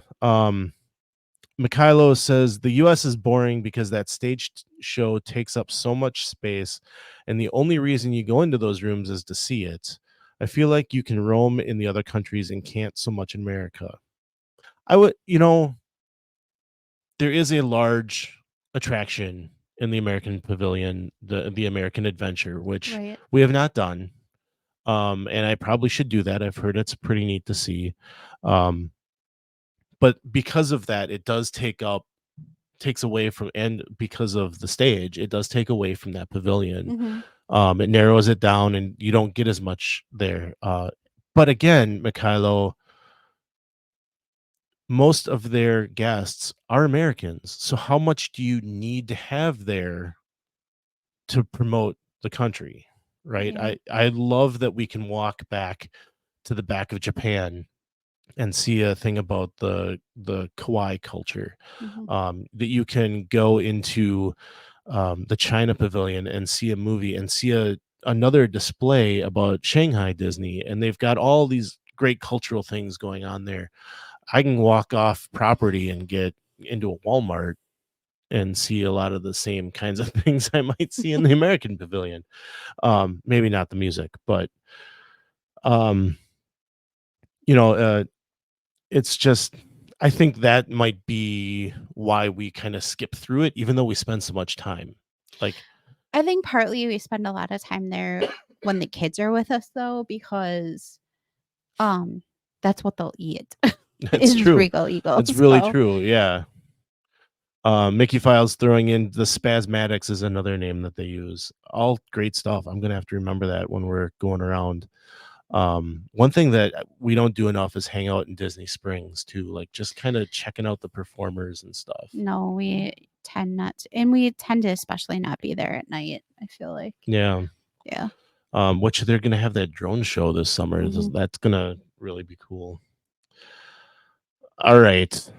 Mikhailo says the US is boring because that stage show takes up so much space, and the only reason you go into those rooms is to see it. I feel like you can roam in the other countries and can't so much in America. There is a large attraction in the American Pavilion, the American Adventure, which Right. we have not done. And I probably should do that. I've heard it's pretty neat to see. But because of that, it does takes away from, and because of the stage, it does take away from that pavilion. It narrows it down, and you don't get as much there. But again, Mikhailo, most of their guests are Americans. So how much do you need to have there to promote the country? Right. Yeah. I love that we can walk back to the back of Japan and see a thing about the kawaii culture. That you can go into the China Pavilion and see a movie and see another display about Shanghai Disney, and they've got all these great cultural things going on there. I can walk off property and get into a Walmart and see a lot of the same kinds of things I might see in the American Pavilion. Maybe not the music, but um, it's just, I think that might be why we kind of skip through it, even though we spend so much time. Like, I think partly we spend a lot of time there when the kids are with us, though, because that's what they'll eat. it's is true. Regal Eagle. It's really so- true. Yeah. Mickey Files throwing in the Spasmatics is another name that they use. All great stuff. I'm gonna have to remember that when we're going around. One thing that we don't do enough is hang out in Disney Springs too, like just kind of checking out the performers and stuff. No, we tend not to, and we tend to especially not be there at night, I feel like. Yeah. Yeah. Which they're gonna have that drone show this summer. That's gonna really be cool. All right.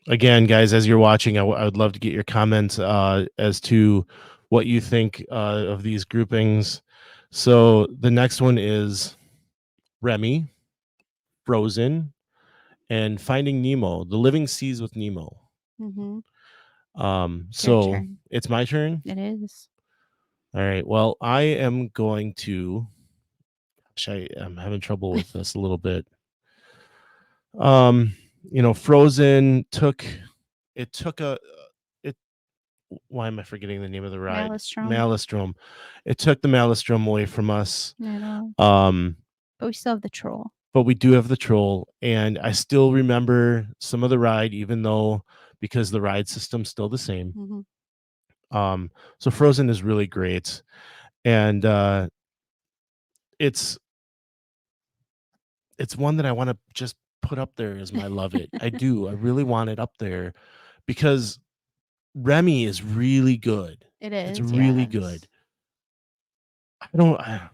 Again, guys, as you're watching, I would love to get your comments as to what you think of these groupings. So the next one is Remy, Frozen, and Finding Nemo, The Living Seas with Nemo. Mm-hmm. So turn. it's my turn. It is. All right. Well, I am going to. I'm having trouble with this a little bit. Frozen took a it. Why am I forgetting the name of the ride? Maelstrom. It took the Maelstrom away from us. I know. But we still have the troll. But we do have the troll, and I still remember some of the ride, even though because the ride system's still the same. Mm-hmm. So Frozen is really great, and it's one that I want to just put up there as my love it. I do. I really want it up there because Remy is really good. It is. It's really good. I'm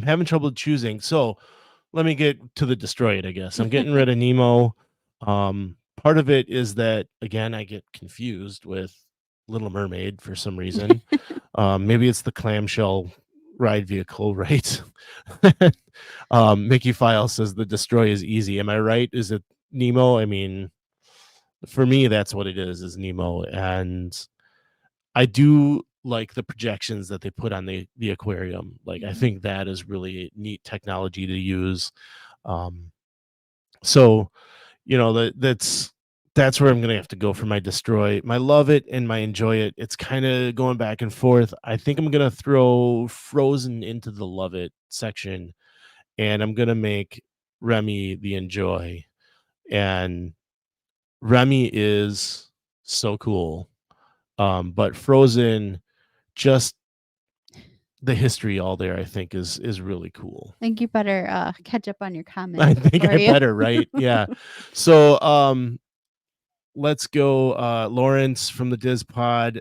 having trouble choosing. So let me get to the Destroy It, I guess. I'm getting rid of Nemo. Part of it is that, again, I get confused with Little Mermaid for some reason. Maybe it's the clamshell ride vehicle, right? Mickey File says the Destroy is easy. Am I right? Is it Nemo? I mean, for me, that's what it is Nemo. And I do like the projections that they put on the aquarium. Like, I think that is really neat technology to use. So, that's where I'm gonna have to go for my Destroy. My Love It and my Enjoy It. It's kind of going back and forth. I think I'm gonna throw Frozen into the Love It section, and I'm gonna make Remy the Enjoy. And Remy is so cool. But Frozen, just the history all there, I think is really cool. I think you better catch up on your comments. I think I better, right? Yeah. So let's go. Lawrence from the Diz Pod.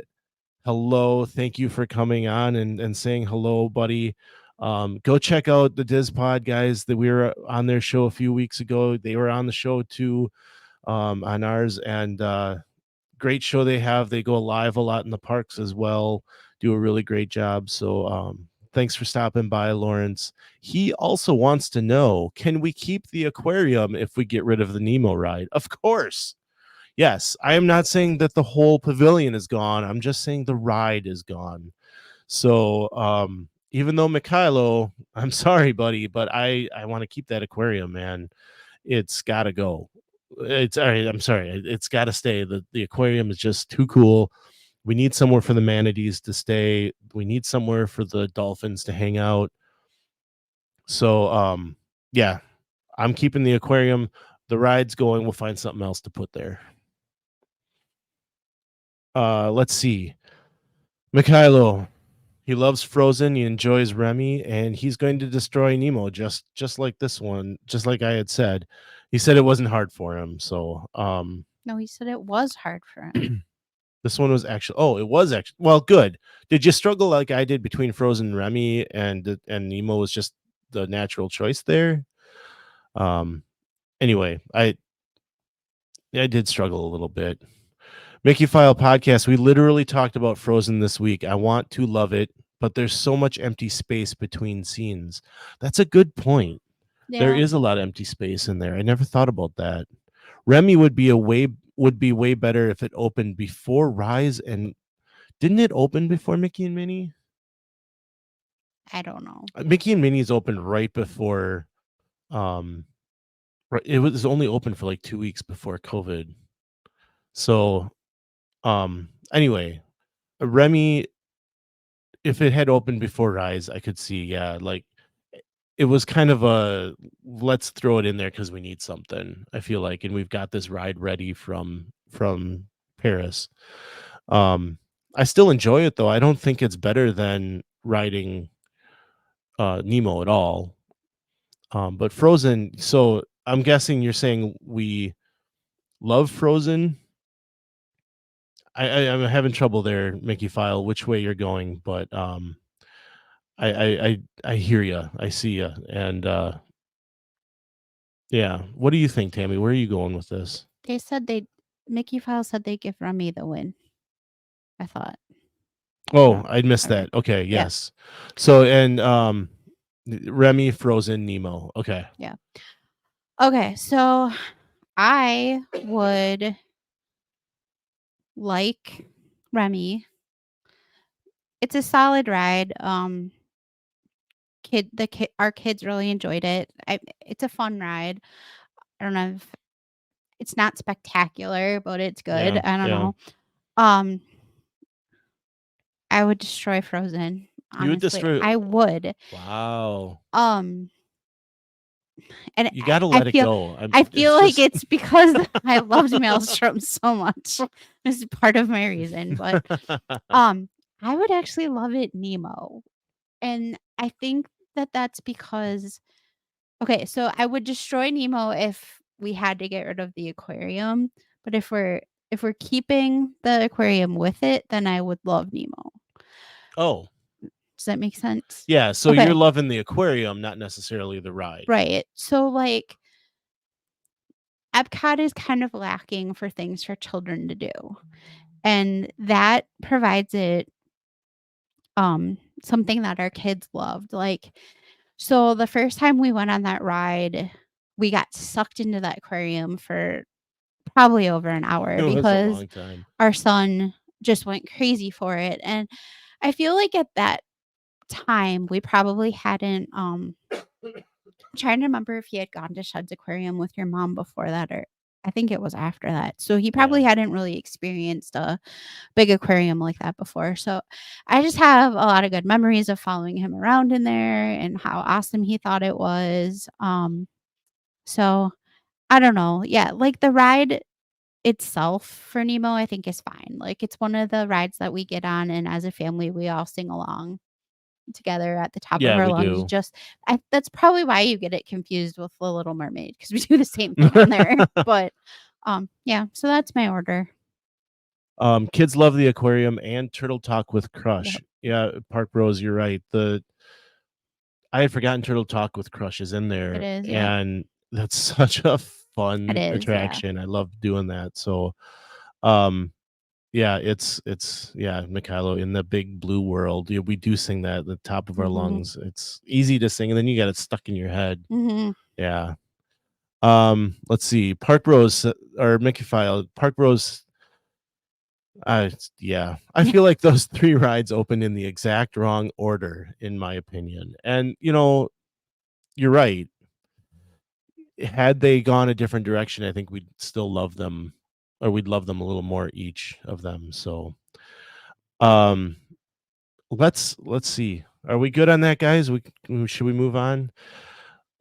Hello. Thank you for coming on and saying hello, buddy. Go check out the Diz Pod guys that we were on their show a few weeks ago. They were on the show too, on ours, and great show they have. They go live a lot in the parks as well, do a really great job. So thanks for stopping by, Lawrence. He also wants to know, can we keep the aquarium if we get rid of the Nemo ride? Of course. Yes, I am not saying that the whole pavilion is gone. I'm just saying the ride is gone. So even though Mikhailo, I'm sorry, buddy, but I want to keep that aquarium, man. It's got to go. It's all right. I'm sorry. It's got to stay. The aquarium is just too cool. We need somewhere for the manatees to stay. We need somewhere for the dolphins to hang out. So yeah, I'm keeping the aquarium. The ride's going. We'll find something else to put there. Let's see. Mikhailo, he loves Frozen. He enjoys Remy, and he's going to destroy Nemo just like this one, just like I had said. He said it wasn't hard for him. So no, he said it was hard for him. This one was actually, it was actually, well, good. Did you struggle like I did between Frozen and Remy, and Nemo was just the natural choice there? Anyway, I did struggle a little bit. Mickey File Podcast, we literally talked about Frozen this week. I want to love it, but there's so much empty space between scenes. That's a good point. Yeah. There is a lot of empty space in there. I never thought about that. Remy would be way better if it opened before Rise, and didn't it open before Mickey and Minnie? I don't know. Mickey and Minnie's opened right before it was only open for like 2 weeks before COVID. So anyway, Remy, if it had opened before Rise, I could see, yeah, like it was kind of a let's throw it in there because we need something, I feel like, and we've got this ride ready from Paris. I still enjoy it though. I don't think it's better than riding Nemo at all. But Frozen, so I'm guessing you're saying we love Frozen. I'm having trouble there, Mickey File, which way you're going, but I hear you, I see you, and yeah. What do you think, Tammy? Where are you going with this? They said Mickey File said they give Remy the win. I thought. Oh, I missed that. Okay, yes. Yeah. So and Remy, Frozen, Nemo. Okay. Yeah. Okay, so I would like Remy. It's a solid ride. Our kids really enjoyed it. It's a fun ride. I don't know if it's not spectacular, but it's good. Yeah, I don't yeah. know. Um, I would destroy Frozen. You would Honestly, destroy. I would. Wow. Um, and You got to I let it feel go. I feel It's like just. it's because I loved Maelstrom so much. This is part of my reason, but um, I would actually love it Nemo, and I think that that's because okay, so I would destroy Nemo if we had to get rid of the aquarium, but if we're keeping the aquarium with it, then I would love Nemo. Oh, Does that make sense? yeah. So you're Okay, loving the aquarium, not necessarily the ride. right. So like Epcot is kind of lacking for things for children to do. And that provides it something that our kids loved. Like so the first time we went on that ride, we got sucked into that aquarium for probably over an hour It was a because long time. our son just went crazy for it. And I feel like at that time we probably hadn't trying to remember if he had gone to Shed's Aquarium with your mom before that or I think it was after that. So he Yeah. probably hadn't really experienced a big aquarium like that before. So I just have a lot of good memories of following him around in there and how awesome he thought it was. So I don't know. Yeah, like the ride itself for Nemo, I think is fine. Like it's one of the rides that we get on and as a family we all sing along together at the top of Yeah, our we lungs. do. That's probably why you get it confused with The Little Mermaid because we do the same thing on there. But yeah, so that's my order. Kids love the aquarium and Turtle Talk with Crush. Yep, Yeah, Park Bros, you're right. I had forgotten Turtle Talk with Crush is in it there, is. Yep, and that's such a it fun is. Yeah. attraction. I love doing that. So, um, yeah, it's yeah, Mikhailo in the big blue world. Yeah, we do sing that at the top of our Mhm. lungs. It's easy to sing, and then you got it stuck in your head. Mhm. Yeah. Let's see. Park Bros or Mickey File. Park Bros. Yeah, I feel like those three rides opened in the exact wrong order, in my opinion. And you're right. Had they gone a different direction, I think we'd still love them, or we'd love them a little more each of them. So, um, let's see. Are we good on that, guys? Should we move on?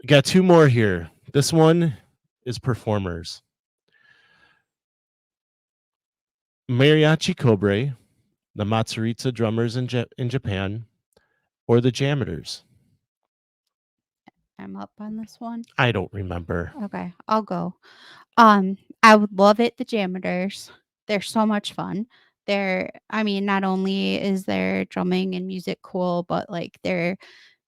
Got two more here. This one is performers. Mariachi Cobre, the Matsuritsa drummers in Japan, or the Jammers. I'm up on this one. I don't remember. Okay, I'll go. I would love it, the Janitors. They're so much fun. I mean, not only is their drumming and music cool, but like they're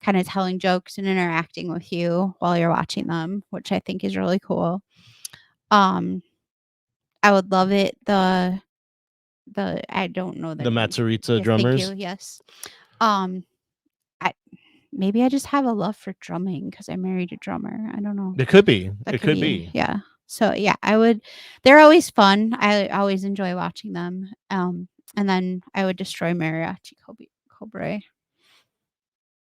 kind of telling jokes and interacting with you while you're watching them, which I think is really cool. Um, I would love it. The I don't know their The name. Matsuritsa Yes, thank you. drummers. Yes. Um, I maybe I just have a love for drumming because I married a drummer. I don't know. It could be. That It could could be, be. yeah. So, yeah, I would they're always fun. I always enjoy watching them. And then I would destroy Mariachi Cobre.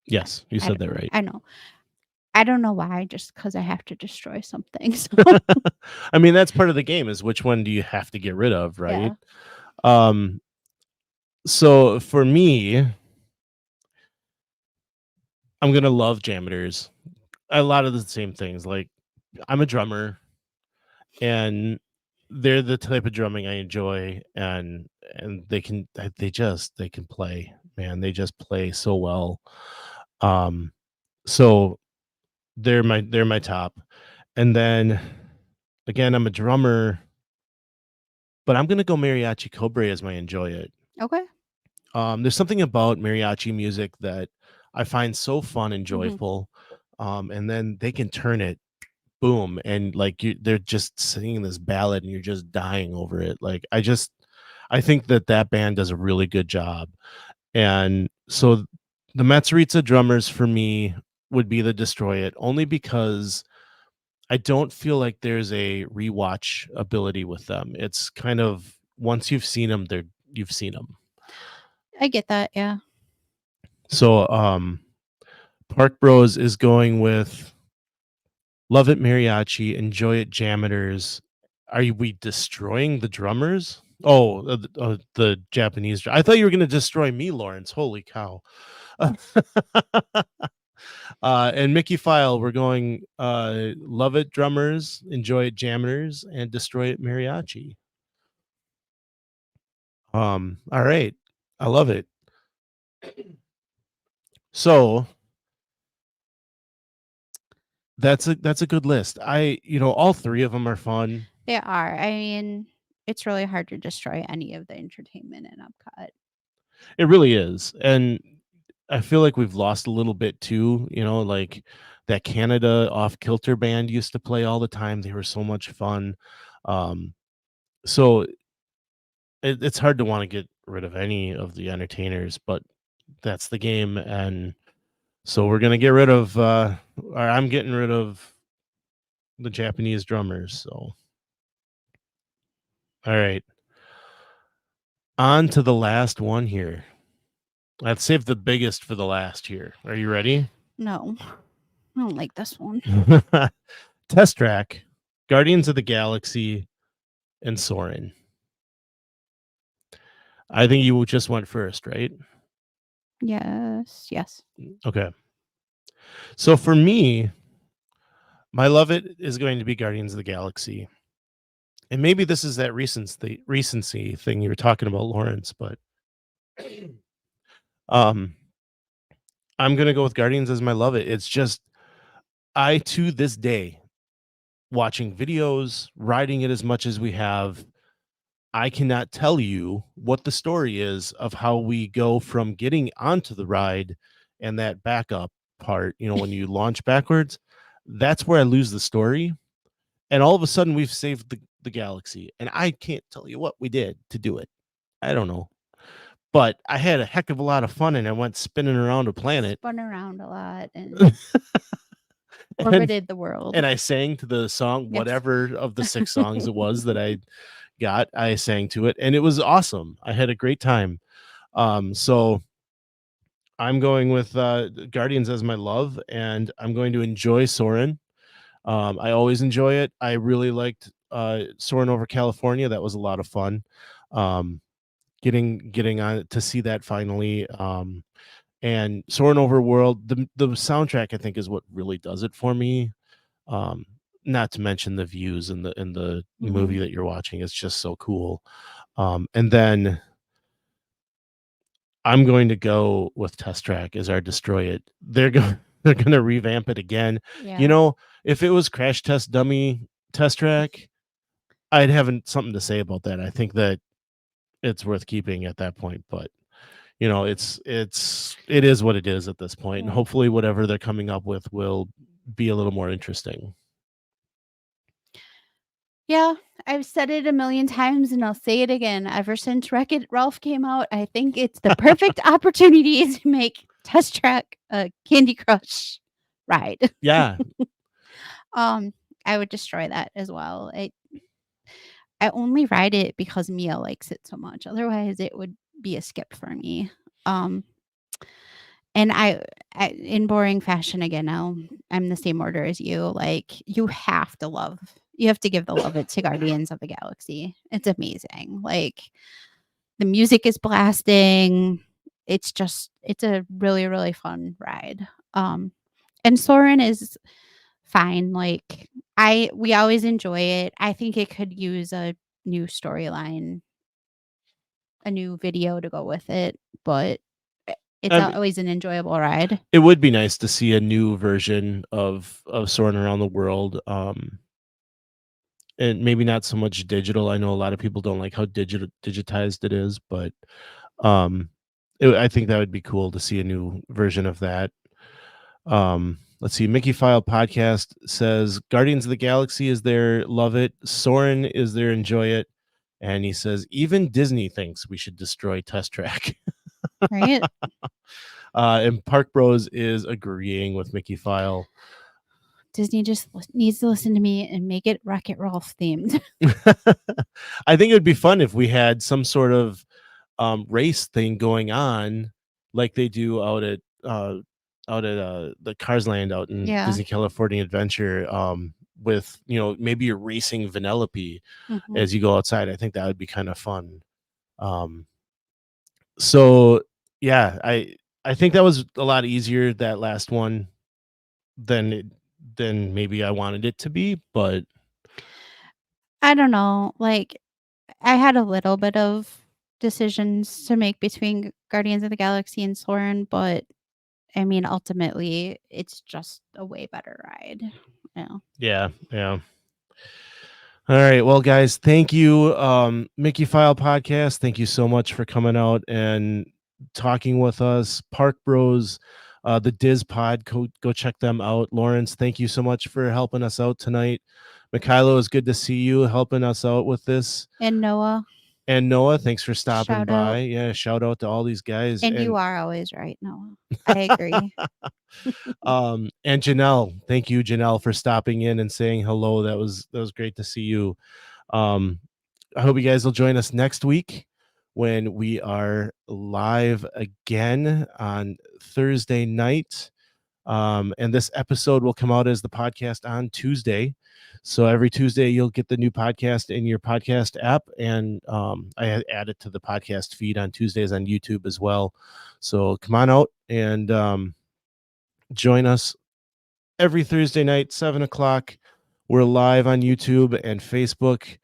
Yes, you I said don't that know. right. I know. I don't know why, just because I have to destroy something. So, I mean, that's part of the game is which one do you have to get rid of, right? yeah. Um, so for me, I'm gonna love Jammers. A lot of the same things. Like I'm a drummer and they're the type of drumming I enjoy and they can play, man. They just play so well. Um so they're my top. And then again, I'm a drummer, but I'm gonna go Mariachi Cobre as my enjoy it. Okay. There's something about mariachi music that I find so fun and Mhm. joyful. And then they can turn it boom and like they're just singing this ballad and you're just dying over it. Like I think that band does a really good job. And so the Matsuritsa drummers for me would be the Destroy It only because I don't feel like there's a rewatch ability with them. It's kind of once you've seen them, you've seen them. I get that. Yeah. So Park Bros is going with Love It Mariachi, Enjoy It Jammers. We destroying the drummers? Oh, the Japanese. I thought you were going to destroy me, Lawrence. Holy cow. And Mickey File, we're going Love It Drummers, Enjoy It Jammers, and Destroy It Mariachi. All right. I love it. So that's a good list. All three of them are fun. They are. I mean, it's really hard to destroy any of the entertainment in Epcot. It really is. And I feel like we've lost a little bit too, like that Canada Off Kilter band used to play all the time. They were so much fun. So it's hard to want to get rid of any of the entertainers, but that's the game. And so we're going to get rid of, or I'm getting rid of the Japanese drummers. So, all right. On to the last one here. Let's save the biggest for the last here. Are you ready? No, I don't like this one. Test Track, Guardians of the Galaxy, and Soarin'. I think you just went first, right? Yes. Okay. So for me, my love it is going to be Guardians of the Galaxy. And maybe this is that recency thing you were talking about, Lawrence, but I'm going to go with Guardians as my love it. It's just, to this day, watching videos, riding it as much as we have, I cannot tell you what the story is of how we go from getting onto the ride and that backup part, when you launch backwards, that's where I lose the story. And all of a sudden we've saved the galaxy. And I can't tell you what we did to do it. I don't know. But I had a heck of a lot of fun and I went spinning around a planet. Spun around a lot and orbited the world. And I sang to the song, whatever of the 6 songs it was that I got, I sang to it, and it was awesome. I had a great time. So I'm going with Guardians as my love, and I'm going to enjoy Soarin'. I always enjoy it. I really liked Soarin' over California. That was a lot of fun. Getting on to see that finally. And Soarin' over World, the soundtrack I think is what really does it for me. Not to mention the views in the movie that you're watching. It's just so cool. And then I'm going to go with Test Track as our Destroy It. They're going to revamp it again. Yeah. If it was Crash Test Dummy Test Track, I'd have something to say about that. I think that it's worth keeping at that point, but it is what it is at this point. And hopefully whatever they're coming up with will be a little more interesting. Yeah, I've said it a million times and I'll say it again. Ever since Wreck-It Ralph came out, I think it's the perfect opportunity to make Test Track a Candy Crush ride. Yeah. I would destroy that as well. I only ride it because Mia likes it so much. Otherwise, it would be a skip for me. And I in boring fashion again now, I'm the same order as you. Like, you have to give the love it to Guardians of the Galaxy. It's amazing. Like, the music is blasting. It's a really, really fun ride. And Soarin' is fine. Like, we always enjoy it. I think it could use a new storyline, a new video to go with it, but it's always an enjoyable ride. It would be nice to see a new version of Soarin' Around the World. And maybe not so much digital. I know a lot of people don't like how digitized it is, but I think that would be cool to see a new version of that. Let's see. Mickey File Podcast says Guardians of the Galaxy is their love it. Soarin' is their enjoy it. And he says even Disney thinks we should destroy Test Track. Right. And Park Bros is agreeing with Mickey File. Disney just needs to listen to me and make it Wreck-It Ralph themed. I think it would be fun if we had some sort of race thing going on, like they do out at the Cars Land out in Yeah. Disney California Adventure. With maybe you're racing Vanellope Mhm. as you go outside. I think that would be kind of fun. So yeah, I think that was a lot easier, that last one, than maybe I wanted it to be, but I don't know, like, I had a little bit of decisions to make between Guardians of the Galaxy and Soarin', but, I mean, ultimately, it's just a way better ride, yeah. All right, well, guys, thank you, Mickey File Podcast. Thank you so much for coming out and talking with us. Park Bros, the Diz Pod, go check them out. Lawrence, thank you so much for helping us out tonight. Mikhailo, it's good to see you helping us out with this. And Noah, And Noah, thanks for stopping shout by. out. Yeah, shout out to all these guys. And you And are always right, Noah. I agree. and Janelle, thank you, Janelle, for stopping in and saying hello. That was great to see you. I hope you guys will join us next week when we are live again on Thursday night. And this episode will come out as the podcast on Tuesday. So every Tuesday, you'll get the new podcast in your podcast app. And I add it to the podcast feed on Tuesdays on YouTube as well. So come on out and join us every Thursday night, 7:00. We're live on YouTube and Facebook.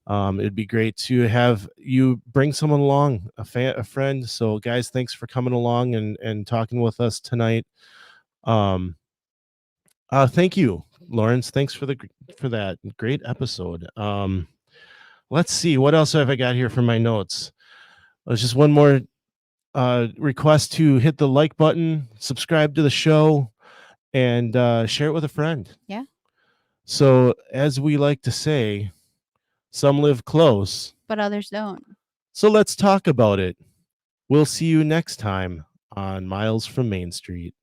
It'd be great to have you bring someone along, a friend. So, guys, thanks for coming along and talking with us tonight. Thank you, Lawrence. Thanks for that great episode. Let's see, what else have I got here for my notes? There's just one more request to hit the like button, subscribe to the show, and share it with a friend. Yeah. So, as we like to say, some live close, But others don't. so let's talk about it. We'll see you next time on Miles from Main Street.